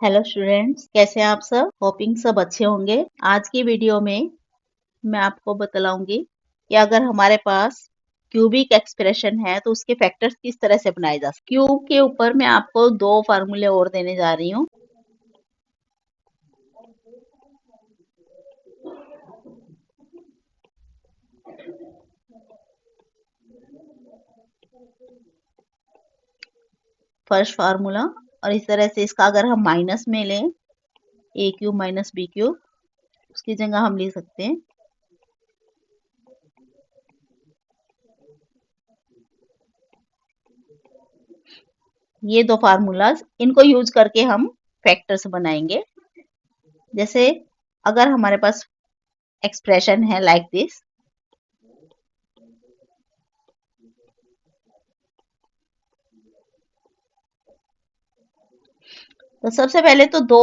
Hello students, कैसे हैं आप सब? होपिंग सब अच्छे होंगे। आज की वीडियो में मैं आपको बतलाऊंगी कि अगर हमारे पास क्यूबिक एक्सप्रेशन है तो उसके फैक्टर्स किस तरह से बनाए जा सकते। क्यूब के ऊपर मैं आपको दो फार्मूले और देने जा रही हूँ। फर्स्ट फार्मूला, और इस तरह से इसका अगर हम माइनस में लें, ए क्यूब माइनस बी क्यूब, उसकी जगह हम ले सकते हैं ये दो फार्मूलाज। इनको यूज करके हम फैक्टर्स बनाएंगे। जैसे अगर हमारे पास एक्सप्रेशन है लाइक दिस, तो सबसे पहले तो दो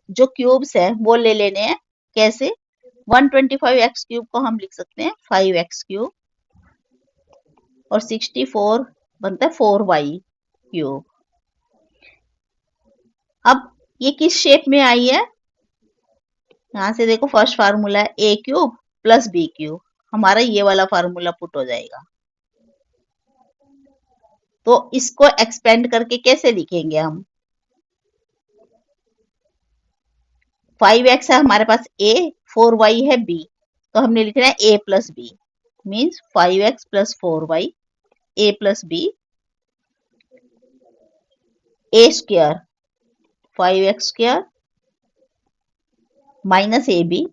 जो क्यूब्स है वो ले लेने हैं। कैसे? 125x क्यूब को हम लिख सकते हैं 5x क्यूब, और 64 बनता है 4y क्यूब। अब ये किस शेप में आई है? यहां से देखो, फर्स्ट फार्मूला है a cube plus b cube, हमारा ये वाला फार्मूला पुट हो जाएगा। तो इसको एक्सपेंड करके कैसे लिखेंगे हम? 5x है हमारे पास a, 4y है b, तो हमने लिखना है a plus B, means 5x plus 4y, a प्लस b, a square 5x square minus A B,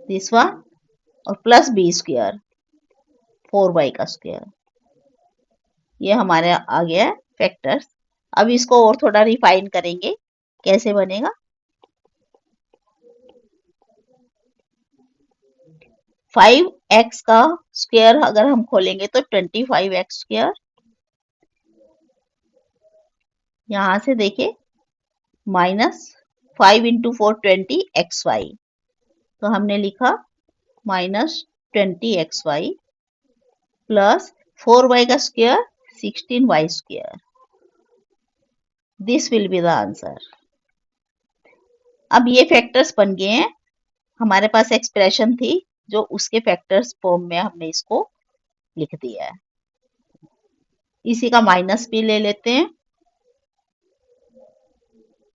this one, और प्लस बी स्क्वायर 4y का स्क्वायर। ये हमारे आ गया है फैक्टर्स। अब इसको और थोड़ा रिफाइन करेंगे। कैसे बनेगा? 5x का स्क्वायर अगर हम खोलेंगे तो 25x स्क्वायर, यहां से देखिए माइनस 5 इंटू 4 20xy, तो हमने लिखा माइनस 20xy प्लस 4y का square 16y square. This will be the answer. अब ये फैक्टर्स बन गए हैं। हमारे पास एक्सप्रेशन थी जो उसके फैक्टर्स फॉर्म में हमने इसको लिख दिया है। इसी का माइनस भी ले लेते हैं।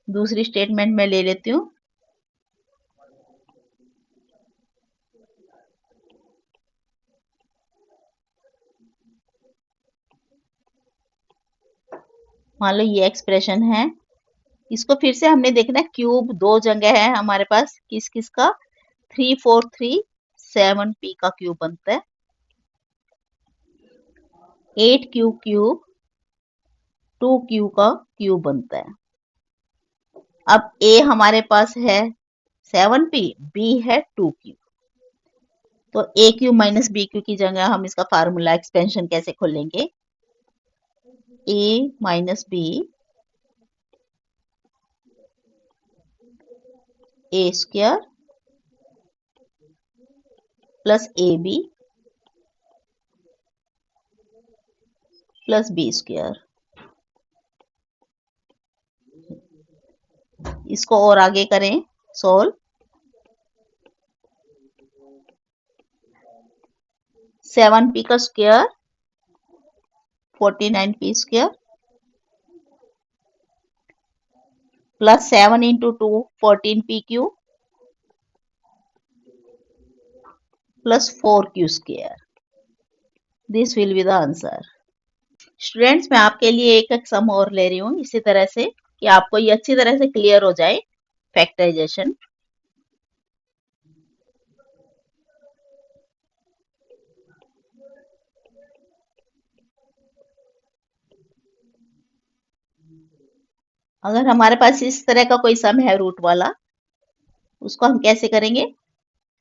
दूसरी स्टेटमेंट में ले लेती हूँ। मान लो ये एक्सप्रेशन है, इसको फिर से हमने देखना है। क्यूब दो जगह है हमारे पास, किस किस का? 3 4 3 7 p का क्यूब बनता है। 8 क्यूब क्यूब 2 क्यू का क्यूब बनता है। अब a हमारे पास है 7p, b है 2q, तो a Q minus B Q की जगह हम इसका फार्मूला एक्सपेंशन कैसे खोलेंगे? a minus B A square plus A B plus B square. इसको और आगे करें सोल्व। 7p का square 49p square plus 7 into 2 14p Q plus 4q square. This will be the answer. Students, मैं आपके लिए एक सम और ले रही हूँ इसी तरह से, कि आपको ये अच्छी तरह से क्लियर हो जाए फैक्टराइजेशन। अगर हमारे पास इस तरह का कोई सम है रूट वाला, उसको हम कैसे करेंगे?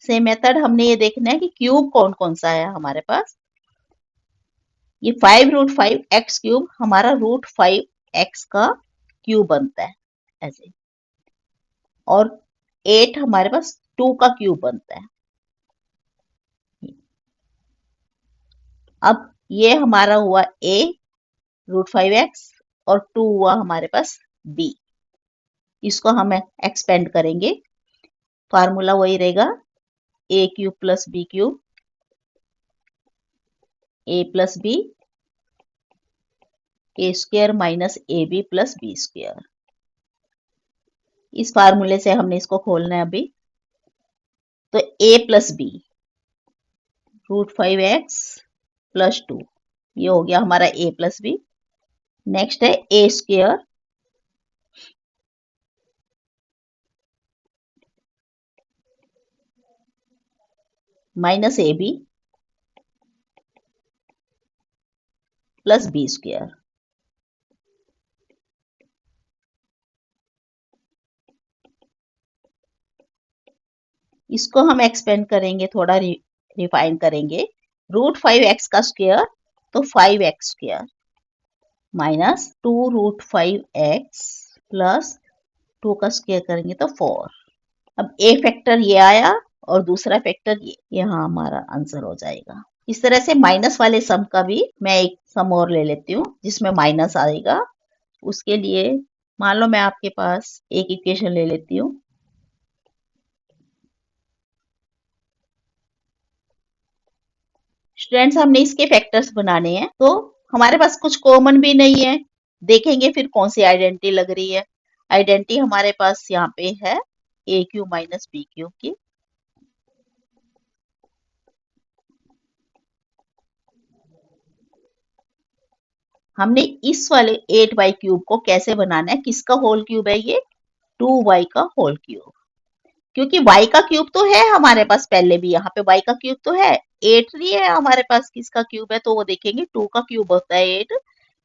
Same method. हमने ये देखना है कि क्यूब कौन कौन सा है हमारे पास। ये 5 रूट 5 एक्स क्यूब हमारा रूट 5 एक्स का क्यूब बनता है ऐसे, और 8 हमारे पास 2 का क्यूब बनता है। अब ये हमारा हुआ a रूट 5 एक्स, और 2 हुआ हमारे पास b। इसको हम एक्सपेंड करेंगे, फार्मूला वही रहेगा a cube plus b cube, a प्लस b, a square minus ab plus b square. इस फार्मूले से हमने इसको खोलना है अभी। तो a प्लस b √5x प्लस 2, ये हो गया हमारा a प्लस b। नेक्स्ट है a square minus ab plus b square. इसको हम एक्सपेंड करेंगे, थोड़ा रिफाइन करेंगे। √5x का स्क्वायर तो 5x square minus 2√5x plus 2 का स्क्वायर करेंगे तो 4। अब ए फैक्टर ये आया और दूसरा फैक्टर ये, यहाँ हमारा आंसर हो जाएगा। इस तरह से माइनस वाले सम का भी मैं एक सम और ले लेती हूँ जिसमें माइनस आएगा। उसके लिए मान लो मैं आपके पास एक इक्वेशन ले लेती हूँ। स्टूडेंट्स, हमने इसके फैक्टर्स बनाने हैं, तो हमारे पास कुछ कॉमन भी नहीं है। देखेंगे फिर कौन सी आइडेंटिटी लग रही है। आइडेंटिटी हमारे पास यहाँ पे है ए क्यूब माइनस बी क्यूब की। हमने इस वाले 8y क्यूब को कैसे बनाना है, किसका होल क्यूब है ये, 2y का होल क्यूब। क्योंकि y का क्यूब तो है हमारे पास पहले भी, यहाँ पे y का क्यूब तो है, 8 नहीं है हमारे पास किसका क्यूब है, तो वो देखेंगे 2 का क्यूब होता है 8,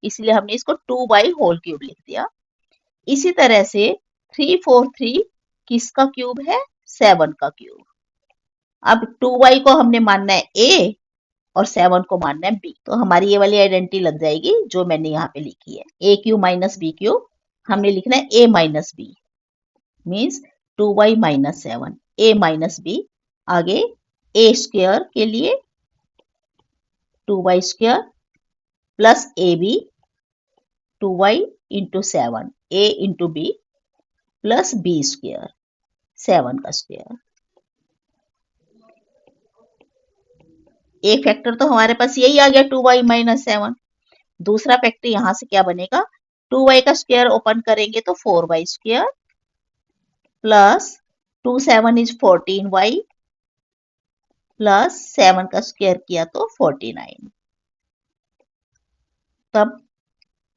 इसलिए हमने इसको 2y होल क्यूब लिख दिया। इसी तरह से 343 किसका क्यूब है, 7 का क्यूब। अब 2y को हमने मानना है a और 7 को मानना है b, तो हमारी ये वाली आइडेंटिटी लग जाएगी जो मैंने यहाँ पे लिखी है। a cube minus b cube हमने लिखना है a minus b, means 2y minus 7, a minus b। आगे a स्क्वायर के लिए 2y square plus ab 2y into 7, a into b plus b square 7 का स्क्वायर। एक फैक्टर तो हमारे पास यही आ गया 2y माइनस 7। दूसरा फैक्टर यहां से क्या बनेगा, 2y का स्क्वायर ओपन करेंगे तो 4y square plus 2 7 is 14y plus 7 का स्क्वायर किया तो 49। तब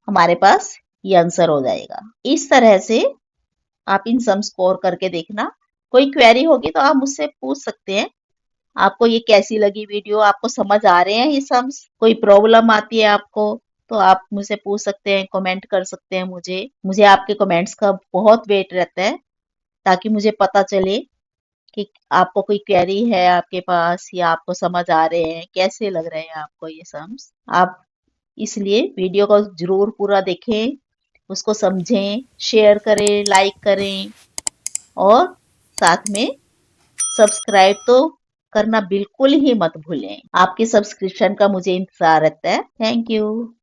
हमारे पास ये आंसर हो जाएगा। इस तरह से आप इन सम स्कोर करके देखना। कोई क्वेरी होगी तो आप मुझसे पूछ सकते हैं। आपको ये कैसी लगी वीडियो, आपको समझ आ रहे हैं ये सम्स, कोई प्रॉब्लम आती है आपको तो आप मुझसे पूछ सकते हैं, कमेंट कर सकते हैं। मुझे आपके कमेंट्स का बहुत वेट रहता है ताकि मुझे पता चले कि आपको कोई क्वेरी है आपके पास या आपको समझ आ रहे हैं, कैसे लग रहे हैं आपको ये सम्स। आप इसलिए वीडियो को जरूर पूरा देखें, उसको समझें, शेयर करें, लाइक करें और साथ में सब्सक्राइब तो करना बिल्कुल ही मत भूलें। आपके सब्सक्रिप्शन का मुझे इंतजार रहता है। Thank you.